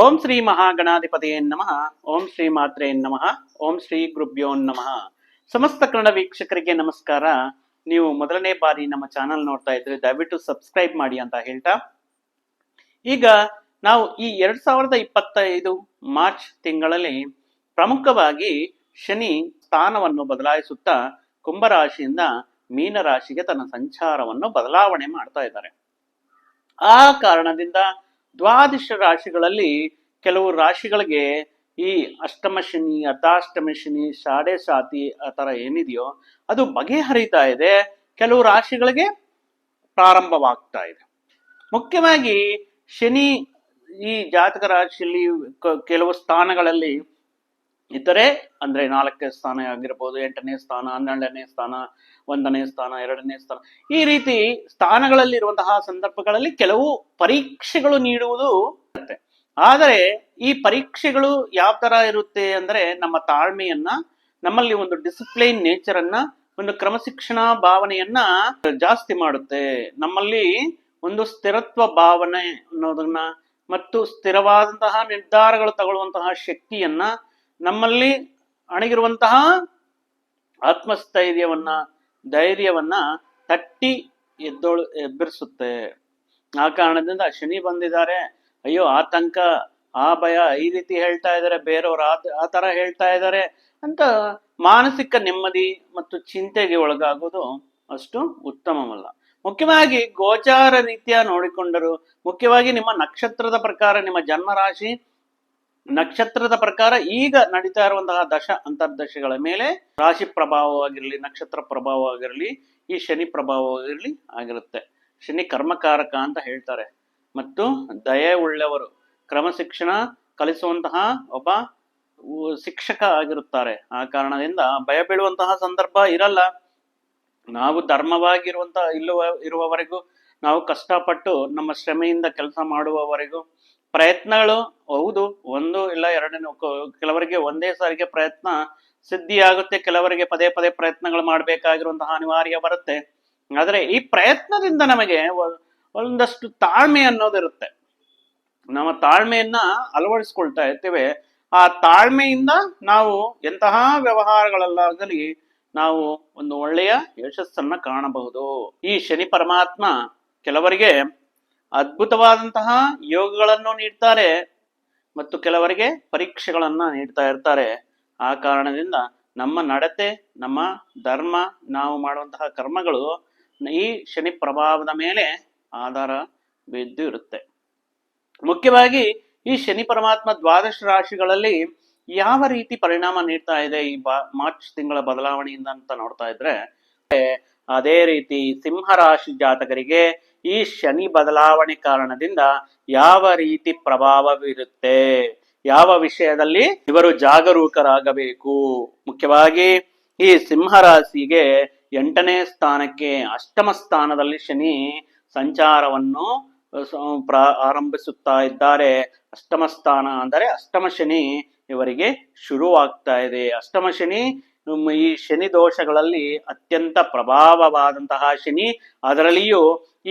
ಓಂ ಶ್ರೀ ಮಹಾಗಣಾಧಿಪತಿಯೇ ನಮಃ. ಓಂ ಶ್ರೀ ಮಾತ್ರೇ ನಮಃ. ಓಂ ಶ್ರೀ ಗುರುಭ್ಯೋ ನಮಃ. ಸಮಸ್ತ ಕನ್ನಡ ವೀಕ್ಷಕರಿಗೆ ನಮಸ್ಕಾರ. ನೀವು ಮೊದಲನೇ ಬಾರಿ ನಮ್ಮ ಚಾನಲ್ ನೋಡ್ತಾ ಇದ್ರೆ ದಯವಿಟ್ಟು ಸಬ್ಸ್ಕ್ರೈಬ್ ಮಾಡಿ ಅಂತ ಹೇಳ್ತಾ, ಈಗ ನಾವು ಈ 2025 ಮಾರ್ಚ್ ತಿಂಗಳಲ್ಲಿ ಪ್ರಮುಖವಾಗಿ ಶನಿ ಸ್ಥಾನವನ್ನು ಬದಲಾಯಿಸುತ್ತಾ ಕುಂಭರಾಶಿಯಿಂದ ಮೀನರಾಶಿಗೆ ತನ್ನ ಸಂಚಾರವನ್ನು ಬದಲಾವಣೆ ಮಾಡ್ತಾ ಇದ್ದಾರೆ. ಆ ಕಾರಣದಿಂದ ದ್ವಾದಶ ರಾಶಿಗಳಲ್ಲಿ ಕೆಲವು ರಾಶಿಗಳಿಗೆ ಈ ಅಷ್ಟಮ ಶನಿ, ಅರ್ಧಾಷ್ಟಮ ಶನಿ, ಶಾಡೆ ಸಾತಿ ಆ ಥರ ಏನಿದೆಯೋ ಅದು ಬಗೆಹರಿತಾ ಇದೆ. ಕೆಲವು ರಾಶಿಗಳಿಗೆ ಪ್ರಾರಂಭವಾಗ್ತಾ ಇದೆ. ಮುಖ್ಯವಾಗಿ ಶನಿ ಈ ಜಾತಕ ರಾಶಿಯಲ್ಲಿ ಕೆಲವು ಸ್ಥಾನಗಳಲ್ಲಿ ಇದ್ದರೆ, ಅಂದ್ರೆ 4ನೇ ಸ್ಥಾನ ಆಗಿರ್ಬೋದು, 8ನೇ ಸ್ಥಾನ, 12ನೇ ಸ್ಥಾನ, 1ನೇ ಸ್ಥಾನ, 2ನೇ ಸ್ಥಾನ, ಈ ರೀತಿ ಸ್ಥಾನಗಳಲ್ಲಿ ಇರುವಂತಹ ಸಂದರ್ಭಗಳಲ್ಲಿ ಕೆಲವು ಪರೀಕ್ಷೆಗಳು ನೀಡುವುದು ಇರುತ್ತೆ. ಆದರೆ ಈ ಪರೀಕ್ಷೆಗಳು ಯಾವ ತರ ಇರುತ್ತೆ ಅಂದ್ರೆ, ನಮ್ಮ ತಾಳ್ಮೆಯನ್ನ, ನಮ್ಮಲ್ಲಿ ಒಂದು ಡಿಸಿಪ್ಲೈನ್ ನೇಚರ್ ಅನ್ನ, ಒಂದು ಕ್ರಮಶಿಕ್ಷಣ ಭಾವನೆಯನ್ನ ಜಾಸ್ತಿ ಮಾಡುತ್ತೆ. ನಮ್ಮಲ್ಲಿ ಒಂದು ಸ್ಥಿರತ್ವ ಭಾವನೆ ಅನ್ನೋದನ್ನ ಮತ್ತು ಸ್ಥಿರವಾದಂತಹ ನಿರ್ಧಾರಗಳು ತಗೊಳ್ಳುವಂತಹ ಶಕ್ತಿಯನ್ನ, ನಮ್ಮಲ್ಲಿ ಅಣಗಿರುವಂತಹ ಆತ್ಮಸ್ಥೈರ್ಯವನ್ನ, ಧೈರ್ಯವನ್ನ ತಟ್ಟಿ ಎಬ್ಬರಿಸುತ್ತೆ. ಆ ಕಾರಣದಿಂದ ಶನಿ ಬಂದಿದ್ದಾರೆ, ಅಯ್ಯೋ ಆತಂಕ, ಆ ಭಯ, ಈ ರೀತಿ ಹೇಳ್ತಾ ಇದ್ದಾರೆ ಬೇರೆಯವರು, ಆ ತರ ಹೇಳ್ತಾ ಇದ್ದಾರೆ ಅಂತ ಮಾನಸಿಕ ನೆಮ್ಮದಿ ಮತ್ತು ಚಿಂತೆಗೆ ಒಳಗಾಗೋದು ಅಷ್ಟು ಉತ್ತಮವಲ್ಲ. ಮುಖ್ಯವಾಗಿ ಗೋಚಾರ ರೀತಿಯ ನೋಡಿಕೊಂಡರು, ಮುಖ್ಯವಾಗಿ ನಿಮ್ಮ ನಕ್ಷತ್ರದ ಪ್ರಕಾರ, ನಿಮ್ಮ ಜನ್ಮ ರಾಶಿ ನಕ್ಷತ್ರದ ಪ್ರಕಾರ ಈಗ ನಡೀತಾ ಇರುವಂತಹ ದಶ ಅಂತರ್ದಶೆಗಳ ಮೇಲೆ ರಾಶಿ ಪ್ರಭಾವವಾಗಿರಲಿ, ನಕ್ಷತ್ರ ಪ್ರಭಾವವಾಗಿರಲಿ, ಈ ಶನಿ ಪ್ರಭಾವವಾಗಿರಲಿ ಆಗಿರುತ್ತೆ. ಶನಿ ಕರ್ಮಕಾರಕ ಅಂತ ಹೇಳ್ತಾರೆ ಮತ್ತು ದಯೆ ಉಳ್ಳವರು, ಕ್ರಮಶಿಕ್ಷಣ ಕಲಿಸುವಂತಹ ಒಬ್ಬ ಶಿಕ್ಷಕ ಆಗಿರುತ್ತಾರೆ. ಆ ಕಾರಣದಿಂದ ಭಯ ಬೀಳುವಂತಹ ಸಂದರ್ಭ ಇರಲ್ಲ. ನಾವು ಧರ್ಮವಾಗಿರುವಂತಹ ಇರುವವರೆಗೂ, ನಾವು ಕಷ್ಟಪಟ್ಟು ನಮ್ಮ ಶ್ರಮೆಯಿಂದ ಕೆಲಸ ಮಾಡುವವರೆಗೂ, ಪ್ರಯತ್ನಗಳು ಹೌದು, ಒಂದು ಇಲ್ಲ ಎರಡನೇ, ಕೆಲವರಿಗೆ ಒಂದೇ ಸಾರಿಗೆ ಪ್ರಯತ್ನ ಸಿದ್ಧಿಯಾಗುತ್ತೆ, ಕೆಲವರಿಗೆ ಪದೇ ಪದೇ ಪ್ರಯತ್ನಗಳು ಮಾಡಬೇಕಾಗಿರುವಂತಹ ಅನಿವಾರ್ಯ ಬರುತ್ತೆ. ಆದರೆ ಈ ಪ್ರಯತ್ನದಿಂದ ನಮಗೆ ಒಂದಷ್ಟು ತಾಳ್ಮೆ ಅನ್ನೋದಿರುತ್ತೆ. ನಮ್ಮ ತಾಳ್ಮೆಯನ್ನ ಅಳವಡಿಸ್ಕೊಳ್ತಾ ಇರ್ತೇವೆ. ಆ ತಾಳ್ಮೆಯಿಂದ ನಾವು ಎಂತಹ ವ್ಯವಹಾರಗಳಲ್ಲಾಗಲಿ ನಾವು ಒಂದು ಒಳ್ಳೆಯ ಯಶಸ್ಸನ್ನ ಕಾಣಬಹುದು. ಈ ಶನಿ ಪರಮಾತ್ಮ ಕೆಲವರಿಗೆ ಅದ್ಭುತವಾದಂತಹ ಯೋಗಗಳನ್ನು ನೀಡ್ತಾರೆ ಮತ್ತು ಕೆಲವರಿಗೆ ಪರೀಕ್ಷೆಗಳನ್ನ ನೀಡ್ತಾ ಇರ್ತಾರೆ. ಆ ಕಾರಣದಿಂದ ನಮ್ಮ ನಡತೆ, ನಮ್ಮ ಧರ್ಮ, ನಾವು ಮಾಡುವಂತಹ ಕರ್ಮಗಳು ಈ ಶನಿ ಪ್ರಭಾವದ ಮೇಲೆ ಆಧಾರ ಬಿದ್ದು ಇರುತ್ತೆ. ಮುಖ್ಯವಾಗಿ ಈ ಶನಿ ಪರಮಾತ್ಮ ದ್ವಾದಶ ರಾಶಿಗಳಲ್ಲಿ ಯಾವ ರೀತಿ ಪರಿಣಾಮ ನೀಡ್ತಾ ಇದೆ ಈ ಮಾರ್ಚ್ ತಿಂಗಳ ಬದಲಾವಣೆಯಿಂದ ಅಂತ ನೋಡ್ತಾ ಇದ್ರೆ, ಅದೇ ರೀತಿ ಸಿಂಹ ರಾಶಿ ಜಾತಕರಿಗೆ ಈ ಶನಿ ಬದಲಾವಣೆ ಕಾರಣದಿಂದ ಯಾವ ರೀತಿ ಪ್ರಭಾವವಿರುತ್ತೆ, ಯಾವ ವಿಷಯದಲ್ಲಿ ಇವರು ಜಾಗರೂಕರಾಗಬೇಕು. ಮುಖ್ಯವಾಗಿ ಈ ಸಿಂಹ ರಾಶಿಗೆ 8ನೇ ಸ್ಥಾನಕ್ಕೆ, ಅಷ್ಟಮ ಸ್ಥಾನದಲ್ಲಿ ಶನಿ ಸಂಚಾರವನ್ನು ಆರಂಭಿಸುತ್ತಾ ಇದ್ದಾರೆ. ಅಷ್ಟಮ ಸ್ಥಾನ ಅಂದರೆ ಅಷ್ಟಮ ಶನಿ ಇವರಿಗೆ ಶುರುವಾಗ್ತಾ ಇದೆ. ಅಷ್ಟಮ ಶನಿ ಈ ಶನಿ ದೋಷಗಳಲ್ಲಿ ಅತ್ಯಂತ ಪ್ರಭಾವವಾದಂತಹ ಶನಿ. ಅದರಲ್ಲಿಯೂ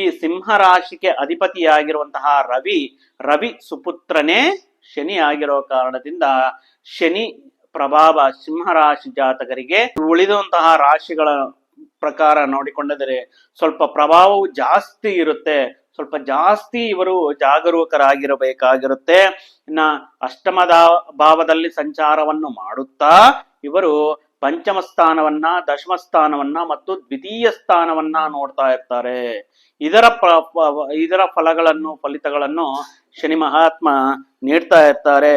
ಈ ಸಿಂಹ ರಾಶಿಗೆ ಅಧಿಪತಿಯಾಗಿರುವಂತಹ ರವಿ ಸುಪುತ್ರನೇ ಶನಿ ಆಗಿರೋ ಕಾರಣದಿಂದ ಶನಿ ಪ್ರಭಾವ ಸಿಂಹರಾಶಿ ಜಾತಕರಿಗೆ ಉಳಿದಂತಹ ರಾಶಿಗಳ ಪ್ರಕಾರ ನೋಡಿಕೊಂಡರೆ ಸ್ವಲ್ಪ ಪ್ರಭಾವವು ಜಾಸ್ತಿ ಇರುತ್ತೆ. ಸ್ವಲ್ಪ ಜಾಸ್ತಿ ಇವರು ಜಾಗರೂಕರಾಗಿರಬೇಕಾಗಿರುತ್ತೆ. ಇನ್ನ ಅಷ್ಟಮದ ಭಾವದಲ್ಲಿ ಸಂಚಾರವನ್ನು ಮಾಡುತ್ತಾ ಇವರು ಪಂಚಮ ಸ್ಥಾನವನ್ನ, ದಶಮ ಸ್ಥಾನವನ್ನ ಮತ್ತು ದ್ವಿತೀಯ ಸ್ಥಾನವನ್ನ ನೋಡ್ತಾ ಇರ್ತಾರೆ. ಇದರ ಫಲಿತಗಳನ್ನು ಶನಿ ಮಹಾತ್ಮ ನೀಡ್ತಾ ಇರ್ತಾರೆ.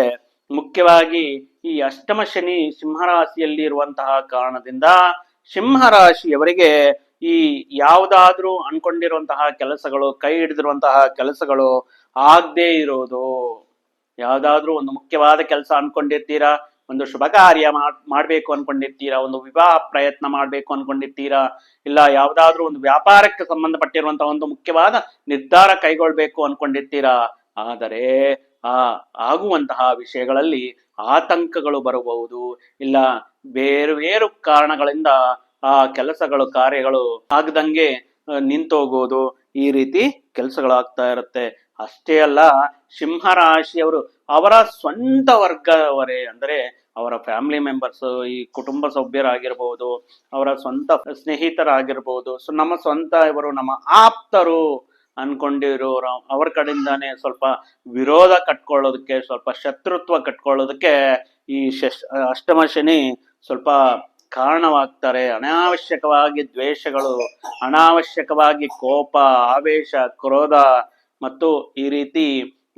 ಮುಖ್ಯವಾಗಿ ಈ ಅಷ್ಟಮ ಶನಿ ಸಿಂಹರಾಶಿಯಲ್ಲಿ ಇರುವಂತಹ ಕಾರಣದಿಂದ ಸಿಂಹರಾಶಿಯವರಿಗೆ ಈ ಯಾವುದಾದ್ರೂ ಅನ್ಕೊಂಡಿರುವಂತಹ ಕೆಲಸಗಳು, ಕೈ ಹಿಡಿದಿರುವಂತಹ ಕೆಲಸಗಳು ಆಗದೆ ಇರೋದು. ಯಾವ್ದಾದ್ರೂ ಒಂದು ಮುಖ್ಯವಾದ ಕೆಲಸ ಅನ್ಕೊಂಡಿರ್ತೀರಾ, ಒಂದು ಶುಭ ಕಾರ್ಯ ಮಾಡ್ಬೇಕು ಅನ್ಕೊಂಡಿರ್ತೀರಾ, ಒಂದು ವಿವಾಹ ಪ್ರಯತ್ನ ಮಾಡ್ಬೇಕು ಅನ್ಕೊಂಡಿರ್ತೀರಾ, ಇಲ್ಲ ಯಾವ್ದಾದ್ರೂ ಒಂದು ವ್ಯಾಪಾರಕ್ಕೆ ಸಂಬಂಧಪಟ್ಟಿರುವಂತಹ ಒಂದು ಮುಖ್ಯವಾದ ನಿರ್ಧಾರ ಕೈಗೊಳ್ಬೇಕು ಅನ್ಕೊಂಡಿರ್ತೀರಾ. ಆದರೆ ಆಗುವಂತಹ ವಿಷಯಗಳಲ್ಲಿ ಆತಂಕಗಳು ಬರಬಹುದು, ಇಲ್ಲ ಬೇರೆ ಕಾರಣಗಳಿಂದ ಆ ಕೆಲಸಗಳು, ಕಾರ್ಯಗಳು ಆಗದಂಗೆ ನಿಂತೋಗೋದು, ಈ ರೀತಿ ಕೆಲಸಗಳಾಗ್ತಾ ಇರುತ್ತೆ. ಅಷ್ಟೇ ಅಲ್ಲ, ಸಿಂಹರಾಶಿಯವರು ಅವರ ಸ್ವಂತ ವರ್ಗವರೇ, ಅಂದರೆ ಅವರ ಫ್ಯಾಮಿಲಿ ಮೆಂಬರ್ಸ್, ಈ ಕುಟುಂಬ ಸಭ್ಯರಾಗಿರ್ಬೋದು, ಅವರ ಸ್ವಂತ ಸ್ನೇಹಿತರಾಗಿರ್ಬೋದು, ನಮ್ಮ ಸ್ವಂತ ಇವರು ನಮ್ಮ ಆಪ್ತರು ಅನ್ಕೊಂಡಿರೋರು ಅವ್ರ ಕಡೆಯಿಂದಾನೇ ಸ್ವಲ್ಪ ವಿರೋಧ ಕಟ್ಕೊಳ್ಳೋದಕ್ಕೆ, ಸ್ವಲ್ಪ ಶತ್ರುತ್ವ ಕಟ್ಕೊಳ್ಳೋದಕ್ಕೆ ಈ ಅಷ್ಟಮ ಶನಿ ಸ್ವಲ್ಪ ಕಾರಣವಾಗ್ತಾರೆ. ಅನಾವಶ್ಯಕವಾಗಿ ದ್ವೇಷಗಳು, ಅನಾವಶ್ಯಕವಾಗಿ ಕೋಪ, ಆವೇಶ, ಕ್ರೋಧ ಮತ್ತು ಈ ರೀತಿ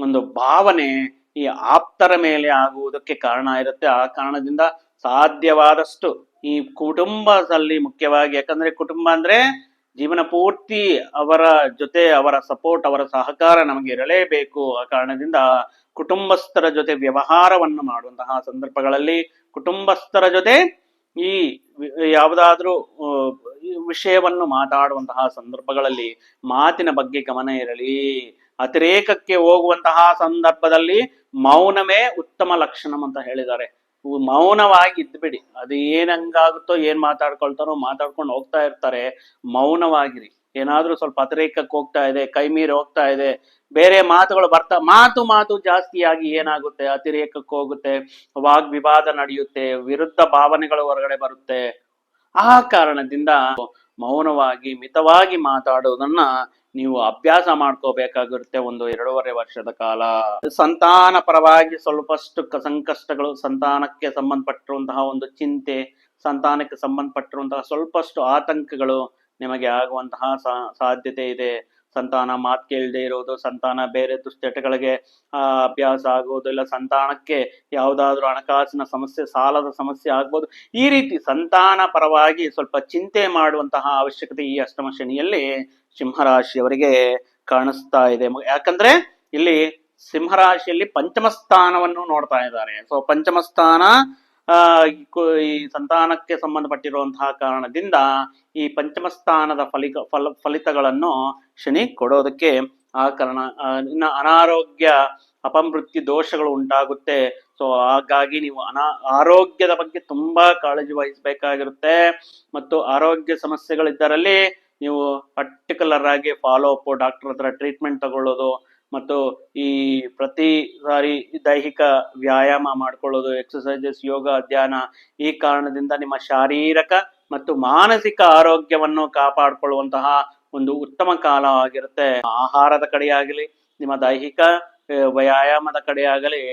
ಒಂದು ಭಾವನೆ ಈ ಆಪ್ತರ ಮೇಲೆ ಆಗುವುದಕ್ಕೆ ಕಾರಣ ಇರುತ್ತೆ. ಆ ಕಾರಣದಿಂದ ಸಾಧ್ಯವಾದಷ್ಟು ಈ ಕುಟುಂಬದಲ್ಲಿ ಮುಖ್ಯವಾಗಿ, ಯಾಕಂದ್ರೆ ಕುಟುಂಬ ಅಂದ್ರೆ ಜೀವನ ಪೂರ್ತಿ ಅವರ ಜೊತೆ ಅವರ ಸಪೋರ್ಟ್, ಅವರ ಸಹಕಾರ ನಮಗೆ ಇರಲೇಬೇಕು. ಆ ಕಾರಣದಿಂದ ಕುಟುಂಬಸ್ಥರ ಜೊತೆ ವ್ಯವಹಾರವನ್ನು ಮಾಡುವಂತಹ ಸಂದರ್ಭಗಳಲ್ಲಿ, ಕುಟುಂಬಸ್ಥರ ಜೊತೆ ಈ ಯಾವುದಾದ್ರೂ ವಿಷಯವನ್ನು ಮಾತಾಡುವಂತಹ ಸಂದರ್ಭಗಳಲ್ಲಿ ಮಾತಿನ ಬಗ್ಗೆ ಗಮನ ಇರಲಿ. ಅತಿರೇಕಕ್ಕೆ ಹೋಗುವಂತಹ ಸಂದರ್ಭದಲ್ಲಿ ಮೌನವೇ ಉತ್ತಮ ಲಕ್ಷಣ ಅಂತ ಹೇಳಿದ್ದಾರೆ. ಮೌನವಾಗಿ ಇದ್ಬಿಡಿ, ಅದು ಏನಂಗಾಗುತ್ತೋ, ಏನ್ ಮಾತಾಡ್ಕೊಳ್ತಾರೋ ಮಾತಾಡ್ಕೊಂಡು ಹೋಗ್ತಾ ಇರ್ತಾರೆ, ಮೌನವಾಗಿರಿ. ಏನಾದ್ರೂ ಸ್ವಲ್ಪ ಅತಿರೇಕಕ್ಕೆ ಹೋಗ್ತಾ ಇದೆ, ಕೈ ಮೀರಿ ಹೋಗ್ತಾ ಇದೆ, ಬೇರೆ ಮಾತುಗಳು ಮಾತು ಜಾಸ್ತಿಯಾಗಿ ಏನಾಗುತ್ತೆ, ಅತಿರೇಕಕ್ಕೆ ಹೋಗುತ್ತೆ, ವಾಗ್ವಿವಾದ ನಡೆಯುತ್ತೆ, ವಿರುದ್ಧ ಭಾವನೆಗಳು ಹೊರಗಡೆ ಬರುತ್ತೆ. ಆ ಕಾರಣದಿಂದ ಮೌನವಾಗಿ ಮಿತವಾಗಿ ಮಾತಾಡುವುದನ್ನ ನೀವು ಅಭ್ಯಾಸ ಮಾಡ್ಕೋಬೇಕಾಗಿರುತ್ತೆ 1-2.5 ವರ್ಷದ ಕಾಲ. ಸಂತಾನ ಪರವಾಗಿ ಸ್ವಲ್ಪಷ್ಟು ಸಂಕಷ್ಟಗಳು, ಸಂತಾನಕ್ಕೆ ಸಂಬಂಧಪಟ್ಟಿರುವಂತಹ ಒಂದು ಚಿಂತೆ, ಸಂತಾನಕ್ಕೆ ಸಂಬಂಧಪಟ್ಟಿರುವಂತಹ ಸ್ವಲ್ಪಷ್ಟು ಆತಂಕಗಳು ನಿಮಗೆ ಆಗುವಂತಹ ಸಾಧ್ಯತೆ ಇದೆ. ಸಂತಾನ ಮಾತು ಕೇಳದೆ ಇರೋದು, ಸಂತಾನ ಬೇರೆ ದುಶ್ಚಟಗಳಿಗೆ ಅಭ್ಯಾಸ ಆಗೋದು, ಇಲ್ಲ ಸಂತಾನಕ್ಕೆ ಯಾವುದಾದ್ರೂ ಹಣಕಾಸಿನ ಸಮಸ್ಯೆ, ಸಾಲದ ಸಮಸ್ಯೆ ಆಗ್ಬೋದು. ಈ ರೀತಿ ಸಂತಾನ ಪರವಾಗಿ ಸ್ವಲ್ಪ ಚಿಂತೆ ಮಾಡುವಂತಹ ಅವಶ್ಯಕತೆ ಈ ಅಷ್ಟಮ ಶನಿಯಲ್ಲಿ ಸಿಂಹರಾಶಿಯವರಿಗೆ ಕಾಣಿಸ್ತಾ ಇದೆ. ಯಾಕಂದ್ರೆ ಇಲ್ಲಿ ಸಿಂಹರಾಶಿಯಲ್ಲಿ ಪಂಚಮ ಸ್ಥಾನವನ್ನು ನೋಡ್ತಾ ಇದ್ದಾರೆ. ಸೊ ಪಂಚಮ ಸ್ಥಾನ ಈ ಸಂತಾನಕ್ಕೆ ಸಂಬಂಧಪಟ್ಟಿರುವಂತಹ ಕಾರಣದಿಂದ ಈ ಪಂಚಮ ಸ್ಥಾನದ ಫಲಿತಗಳನ್ನು ಶನಿ ಕೊಡೋದಕ್ಕೆ ಆ ಕಾರಣ. ಇನ್ನು ಅನಾರೋಗ್ಯ, ಅಪಮೃತ್ಯು ದೋಷಗಳು ಉಂಟಾಗುತ್ತೆ. ಸೊ ಹಾಗಾಗಿ ನೀವು ಆರೋಗ್ಯದ ಬಗ್ಗೆ ತುಂಬಾ ಕಾಳಜಿ ವಹಿಸಬೇಕಾಗಿರುತ್ತೆ. ಮತ್ತು ಆರೋಗ್ಯ ಸಮಸ್ಯೆಗಳಿದ್ದರಲ್ಲಿ ನೀವು ಪರ್ಟಿಕ್ಯುಲರ್ ಆಗಿ ಫಾಲೋ ಅಪ್, ಡಾಕ್ಟರ್ ಹತ್ರ ಟ್ರೀಟ್ಮೆಂಟ್ ತಗೊಳ್ಳೋದು, ಮತ್ತು ಈ ಪ್ರತಿ ಸಾರಿ ದೈಹಿಕ ವ್ಯಾಯಾಮ ಮಾಡ್ಕೊಳ್ಳೋದು, ಎಕ್ಸಸೈಸಸ್, ಯೋಗ, ಧ್ಯಾನ, ಈ ಕಾರಣದಿಂದ ನಿಮ್ಮ ಶಾರೀರಿಕ ಮತ್ತು ಮಾನಸಿಕ ಆರೋಗ್ಯವನ್ನು ಕಾಪಾಡಿಕೊಳ್ಳುವಂತಹ ಒಂದು ಉತ್ತಮ ಕಾಲ ಆಗಿರುತ್ತೆ. ಆಹಾರದ ಕಡೆಯಾಗಲಿ, ನಿಮ್ಮ ದೈಹಿಕ ವ್ಯಾಯಾಮದ ಕಡೆಯಾಗಲಿ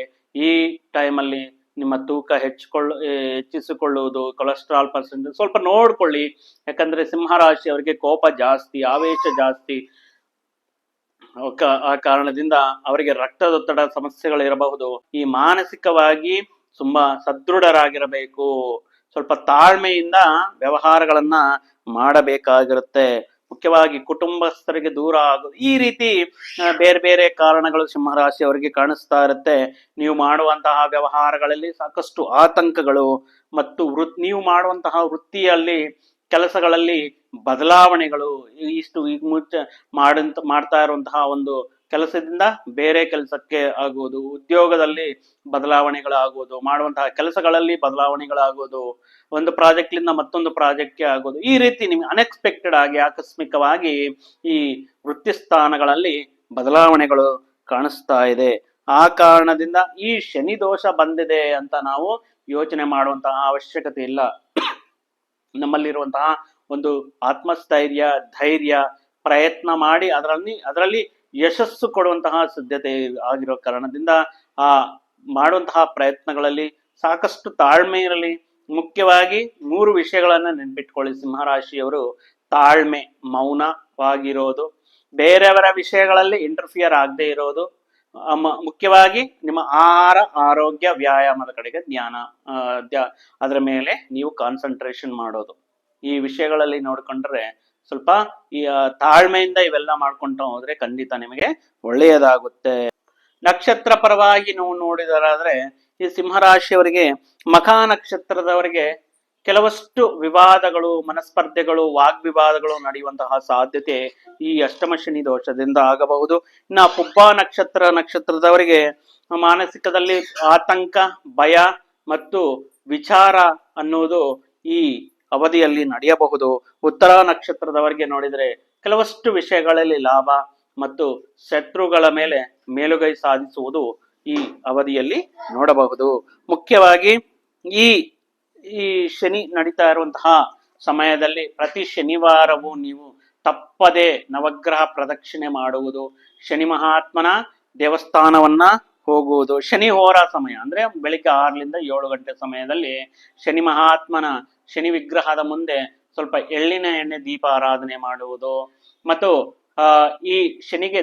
ಈ ಟೈಮಲ್ಲಿ ನಿಮ್ಮ ತೂಕ ಹೆಚ್ಚಿಸಿಕೊಳ್ಳುವುದು, ಕೊಲೆಸ್ಟ್ರಾಲ್ ಪರ್ಸೆಂಟೇಜ್ ಸ್ವಲ್ಪ ನೋಡ್ಕೊಳ್ಳಿ. ಯಾಕಂದ್ರೆ ಸಿಂಹರಾಶಿ ಅವರಿಗೆ ಕೋಪ ಜಾಸ್ತಿ, ಆವೇಶ ಜಾಸ್ತಿ. ಆ ಕಾರಣದಿಂದ ಅವರಿಗೆ ರಕ್ತದೊತ್ತಡ ಸಮಸ್ಯೆಗಳಿರಬಹುದು. ಈ ಮಾನಸಿಕವಾಗಿ ತುಂಬಾ ಸದೃಢರಾಗಿರಬೇಕು. ಸ್ವಲ್ಪ ತಾಳ್ಮೆಯಿಂದ ವ್ಯವಹಾರಗಳನ್ನ ಮಾಡಬೇಕಾಗಿರುತ್ತೆ. ಮುಖ್ಯವಾಗಿ ಕುಟುಂಬಸ್ಥರಿಗೆ ದೂರ ಆಗೋದು, ಈ ರೀತಿ ಬೇರೆ ಬೇರೆ ಕಾರಣಗಳು ಸಿಂಹರಾಶಿ ಅವರಿಗೆ ಕಾಣಿಸ್ತಾ ಇರುತ್ತೆ. ನೀವು ಮಾಡುವಂತಹ ವ್ಯವಹಾರಗಳಲ್ಲಿ ಸಾಕಷ್ಟು ಆತಂಕಗಳು, ಮತ್ತು ನೀವು ಮಾಡುವಂತಹ ವೃತ್ತಿಯಲ್ಲಿ, ಕೆಲಸಗಳಲ್ಲಿ ಬದಲಾವಣೆಗಳು, ಇಷ್ಟು ಈಗ ಮುಂಚೆ ಮಾಡ್ತಾ ಇರುವಂತಹ ಒಂದು ಕೆಲಸದಿಂದ ಬೇರೆ ಕೆಲಸಕ್ಕೆ ಆಗುವುದು, ಉದ್ಯೋಗದಲ್ಲಿ ಬದಲಾವಣೆಗಳಾಗುವುದು, ಮಾಡುವಂತಹ ಕೆಲಸಗಳಲ್ಲಿ ಬದಲಾವಣೆಗಳಾಗುವುದು, ಒಂದು ಪ್ರಾಜೆಕ್ಟ್ಲಿಂದ ಮತ್ತೊಂದು ಪ್ರಾಜೆಕ್ಟ್ಗೆ ಆಗೋದು, ಈ ರೀತಿ ನಿಮ್ಗೆ ಅನ್ಎಕ್ಸ್ಪೆಕ್ಟೆಡ್ ಆಗಿ ಆಕಸ್ಮಿಕವಾಗಿ ಈ ವೃತ್ತಿ ಸ್ಥಾನಗಳಲ್ಲಿ ಬದಲಾವಣೆಗಳು ಕಾಣಿಸ್ತಾ ಇದೆ. ಆ ಕಾರಣದಿಂದ ಈ ಶನಿ ದೋಷ ಬಂದಿದೆ ಅಂತ ನಾವು ಯೋಚನೆ ಮಾಡುವಂತಹ ಅವಶ್ಯಕತೆ ಇಲ್ಲ. ನಮ್ಮಲ್ಲಿರುವಂತಹ ಒಂದು ಆತ್ಮಸ್ಥೈರ್ಯ, ಧೈರ್ಯ, ಪ್ರಯತ್ನ ಮಾಡಿ ಅದರಲ್ಲಿ ಯಶಸ್ಸು ಕೊಡುವಂತಹ ಸಿದ್ಧತೆ ಆಗಿರೋ ಕಾರಣದಿಂದ ಆ ಮಾಡುವಂತಹ ಪ್ರಯತ್ನಗಳಲ್ಲಿ ಸಾಕಷ್ಟು ತಾಳ್ಮೆ ಇರಲಿ. ಮುಖ್ಯವಾಗಿ 3 ವಿಷಯಗಳನ್ನ ನೆನ್ಪಿಟ್ಕೊಳ್ಳಿ ಸಿಂಹರಾಶಿಯವರು: ತಾಳ್ಮೆ, ಮೌನವಾಗಿರೋದು, ಬೇರೆಯವರ ವಿಷಯಗಳಲ್ಲಿ ಇಂಟರ್ಫಿಯರ್ ಆಗದೆ ಇರೋದು, ಮುಖ್ಯವಾಗಿ ನಿಮ್ಮ ಆಹಾರ, ಆರೋಗ್ಯ, ವ್ಯಾಯಾಮದ ಕಡೆಗೆ ಅದರ ಮೇಲೆ ನೀವು ಕಾನ್ಸಂಟ್ರೇಷನ್ ಮಾಡೋದು. ಈ ವಿಷಯಗಳಲ್ಲಿ ನೋಡ್ಕೊಂಡ್ರೆ ಸ್ವಲ್ಪ ಈ ತಾಳ್ಮೆಯಿಂದ ಇವೆಲ್ಲ ಮಾಡ್ಕೊಂತ ಹೋದ್ರೆ ಖಂಡಿತ ನಿಮಗೆ ಒಳ್ಳೆಯದಾಗುತ್ತೆ. ನಕ್ಷತ್ರ ಪರವಾಗಿ ನೀವು ನೋಡಿದರಾದ್ರೆ ಈ ಸಿಂಹರಾಶಿಯವರಿಗೆ ಮಖ ನಕ್ಷತ್ರದವರಿಗೆ ಕೆಲವಷ್ಟು ವಿವಾದಗಳು, ಮನಸ್ಪರ್ಧೆಗಳು, ವಾಗ್ವಿವಾದಗಳು ನಡೆಯುವಂತಹ ಸಾಧ್ಯತೆ ಈ ಅಷ್ಟಮ ಶನಿ ದೋಷದಿಂದ ಆಗಬಹುದು. ಇನ್ನು ಪುಬ್ಬ ನಕ್ಷತ್ರದವರಿಗೆ ಮಾನಸಿಕದಲ್ಲಿ ಆತಂಕ, ಭಯ ಮತ್ತು ವಿಚಾರ ಅನ್ನೋದು ಈ ಅವಧಿಯಲ್ಲಿ ನಡೆಯಬಹುದು. ಉತ್ತರ ನಕ್ಷತ್ರದವರಿಗೆ ನೋಡಿದರೆ ಕೆಲವಷ್ಟು ವಿಷಯಗಳಲ್ಲಿ ಲಾಭ, ಮತ್ತು ಶತ್ರುಗಳ ಮೇಲೆ ಮೇಲುಗೈ ಸಾಧಿಸುವುದು ಈ ಅವಧಿಯಲ್ಲಿ ನೋಡಬಹುದು. ಮುಖ್ಯವಾಗಿ ಈ ಈ ಶನಿ ನಡೀತಾ ಇರುವಂತಹ ಸಮಯದಲ್ಲಿ ಪ್ರತಿ ಶನಿವಾರವೂ ನೀವು ತಪ್ಪದೆ ನವಗ್ರಹ ಪ್ರದಕ್ಷಿಣೆ ಮಾಡುವುದು, ಶನಿ ಮಹಾತ್ಮನ ದೇವಸ್ಥಾನವನ್ನ ಹೋಗುವುದು, ಶನಿ ಹೋರ ಸಮಯ ಅಂದ್ರೆ ಬೆಳಿಗ್ಗೆ 6ರಿಂದ 7 ಗಂಟೆ ಸಮಯದಲ್ಲಿ ಶನಿ ಮಹಾತ್ಮನ ಶನಿ ವಿಗ್ರಹದ ಮುಂದೆ ಸ್ವಲ್ಪ ಎಳ್ಳಿನ ಎಣ್ಣೆ ದೀಪ ಆರಾಧನೆ ಮಾಡುವುದು, ಮತ್ತು ಈ ಶನಿಗೆ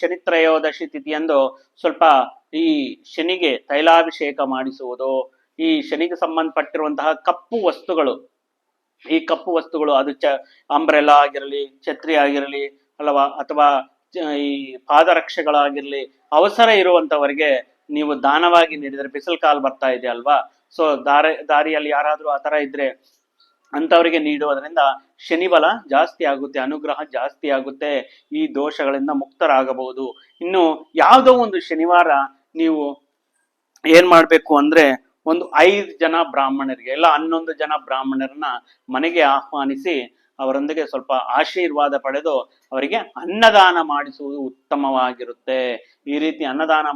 ಶನಿ ತ್ರಯೋದಶಿ ತಿಥಿಯಂದು ಸ್ವಲ್ಪ ಈ ಶನಿಗೆ ತೈಲಾಭಿಷೇಕ ಮಾಡಿಸುವುದು, ಈ ಶನಿಗೆ ಸಂಬಂಧಪಟ್ಟಿರುವಂತಹ ಕಪ್ಪು ವಸ್ತುಗಳು, ಈ ಕಪ್ಪು ವಸ್ತುಗಳು ಅದು ಅಂಬ್ರೆಲಾ ಆಗಿರಲಿ, ಛತ್ರಿ ಆಗಿರಲಿ ಅಥವಾ ಈ ಪಾದರಕ್ಷೆಗಳಾಗಿರ್ಲಿ, ಅವಸರ ಇರುವಂತವರಿಗೆ ನೀವು ದಾನವಾಗಿ ನೀಡಿದರೆ, ಬಿಸಿಲು ಕಾಲು ಬರ್ತಾ ಇದೆ ಅಲ್ವಾ, ಸೊ ದಾರಿಯಲ್ಲಿ ಯಾರಾದ್ರೂ ಆ ತರ ಇದ್ರೆ ಅಂತವರಿಗೆ ನೀಡುವುದರಿಂದ ಶನಿ ಬಲ ಜಾಸ್ತಿ ಆಗುತ್ತೆ, ಅನುಗ್ರಹ ಜಾಸ್ತಿ ಆಗುತ್ತೆ, ಈ ದೋಷಗಳಿಂದ ಮುಕ್ತರಾಗಬಹುದು. ಇನ್ನು ಯಾವುದೋ ಒಂದು ಶನಿವಾರ ನೀವು ಏನ್ ಮಾಡ್ಬೇಕು ಅಂದ್ರೆ ಒಂದು 5 ಜನ ಬ್ರಾಹ್ಮಣರಿಗೆ ಇಲ್ಲ 11 ಜನ ಬ್ರಾಹ್ಮಣರನ್ನ ಮನೆಗೆ ಆಹ್ವಾನಿಸಿ ಅವರೊಂದಿಗೆ ಸ್ವಲ್ಪ ಆಶೀರ್ವಾದ ಪಡೆದು ಅವರಿಗೆ ಅನ್ನದಾನ ಮಾಡಿಸುವುದು ಉತ್ತಮವಾಗಿರುತ್ತೆ. ಈ ರೀತಿ ಅನ್ನದಾನ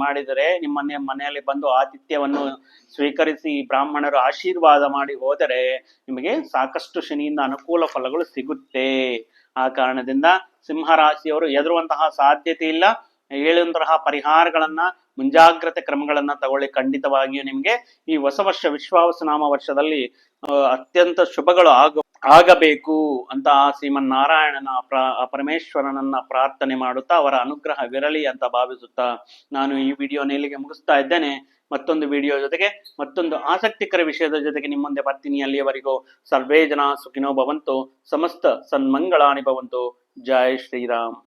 ಮಾಡಿದರೆ ನಿಮ್ಮ ಮನೆಯಲ್ಲಿ ಬಂದು ಆತಿಥ್ಯವನ್ನು ಸ್ವೀಕರಿಸಿ ಬ್ರಾಹ್ಮಣರು ಆಶೀರ್ವಾದ ಮಾಡಿ ಹೋದರೆ ನಿಮಗೆ ಸಾಕಷ್ಟು ಶನಿಯಿಂದ ಅನುಕೂಲ ಫಲಗಳು ಸಿಗುತ್ತೆ. ಆ ಕಾರಣದಿಂದ ಸಿಂಹರಾಶಿಯವರು ಹೆದರುವಂತಹ ಸಾಧ್ಯತೆ ಇಲ್ಲ. ಹೇಳುವಂತಹ ಪರಿಹಾರಗಳನ್ನ, ಮುಂಜಾಗ್ರತೆ ಕ್ರಮಗಳನ್ನ ತಗೊಳ್ಳಿ. ಖಂಡಿತವಾಗಿಯೂ ನಿಮ್ಗೆ ಈ ಹೊಸ ವರ್ಷ ವಿಶ್ವಾವಸುನಾಮ ವರ್ಷದಲ್ಲಿ ಅತ್ಯಂತ ಶುಭಗಳು ಆಗಬೇಕು ಅಂತ ಶ್ರೀಮನ್ನಾರಾಯಣನ ಪರಮೇಶ್ವರನನ್ನ ಪ್ರಾರ್ಥನೆ ಮಾಡುತ್ತಾ ಅವರ ಅನುಗ್ರಹವಿರಲಿ ಅಂತ ಭಾವಿಸುತ್ತಾ ನಾನು ಈ ವಿಡಿಯೋನ ಇಲ್ಲಿಗೆ ಮುಗಿಸ್ತಾ ಇದ್ದೇನೆ. ಮತ್ತೊಂದು ವಿಡಿಯೋ ಜೊತೆಗೆ ಮತ್ತೊಂದು ಆಸಕ್ತಿಕರ ವಿಷಯದ ಜೊತೆಗೆ ನಿಮ್ಮ ಮುಂದೆ ಬರ್ತೀನಿ. ಅಲ್ಲಿಯವರೆಗೂ ಸರ್ವೇ ಜನ ಸುಖಿನೋ ಭವಂತು, ಸಮಸ್ತ ಸನ್ಮಂಗಳಾನಿ ಭವಂತು. ಜೈ ಶ್ರೀರಾಮ್.